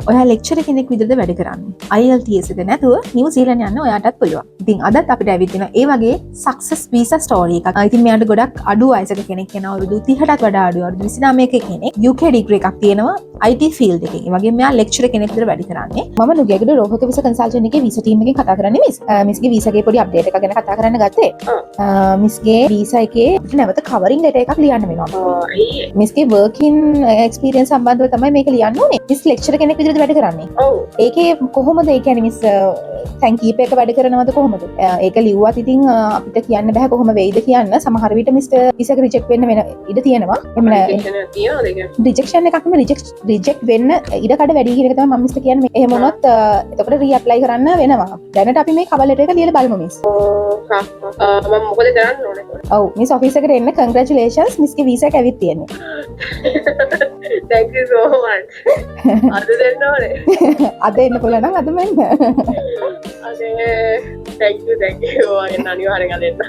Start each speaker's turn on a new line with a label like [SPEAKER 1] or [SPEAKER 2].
[SPEAKER 1] ඔයා ලෙක්චර් කෙනෙක් විදිහට වැඩ කරන්නේ IELTS එක නැතුව නිව්සීලන්ත යන්න ඔයාටත් පුළුවන්. ඉතින් අදත් අපිට ඇවිත් තියෙනවා ඒ වගේ සක්සස් වීසා ස්ටෝරි එකක්. ඉතින් මෙයාට ගොඩක් අඩු වයසක කෙනෙක් කෙනා අවුරුදු 30ටත් වඩා අඩු අවුරුදු 29ක කෙනෙක් UK ඩිග්‍රී එකක් තියෙනවා IT ෆීල්ඩ් එකේ. ඒ වගේම මෙයා ලෙක්චර් කෙනෙක් විදිහට වැඩ කරන්නේ. මම නුගේගොඩ රෝහක විසා කන්සල්ටන්ට් එකේ වීසා ටීම් එකෙන් කතා කරන්නේ මිස්. මිස්ගේ වීසා එකේ පොඩි අප්ඩේට් එකක් ගැන කතා කරන්න ගත්තේ. මිස්ගේ වීසා එකේ නැවත කවරින් ලෙටර් එකක් ලියන්න වෙනවා. මිස්ගේ වර්කින් එක්ස්පීරියන්ස් සම්බන්ධව තමයි මේක ලියන්න ඕනේ. මිස් ලෙක්චර් කෙනෙක් විදිහට වැඩ කරන්නේ. ඒකේ කොහොමද ඒ කියන්නේ මිස් තැන් කීප එක වැඩ කරනවද කොහොමද? ඒක ලිව්වත් ඉතින් අපිට කියන්න බෑ කොහොම වෙයිද කියන්න. සමහර විට මිස්ටර් වීසා එක රිජෙක්ට් වෙන්න ඉඩ තියෙනවා. එහෙම රිජෙක්ෂන් එකක්ම රිජෙක්ට් වෙන්න ඉඩ කඩ වැඩි කියන එක තමයි මම මිස්ටර් කියන්නේ. එහෙම වුණොත් එතකොට రీ ඇප්ලයි කරන්න වෙනවා. දැනට අපි මේ කවර් ලෙටර් එක ලියලා බලමු මිස්.
[SPEAKER 2] මම මොකද කරන්න ඕනේ?
[SPEAKER 1] ඔව් මිස් ඔෆිස් එකට එන්න කන්ග්‍රැචුලේෂන්ස් මිස්ගේ වීසා එක ඇවිත් තියෙන්නේ.
[SPEAKER 2] thank you so much. අද දෙන්න ඕනේ.
[SPEAKER 1] අද එන්න පුළුවන් නම් අදම එන්න.
[SPEAKER 2] අද thank you. ඔයාගෙන් අනිවාර්යෙන් අද එන්න.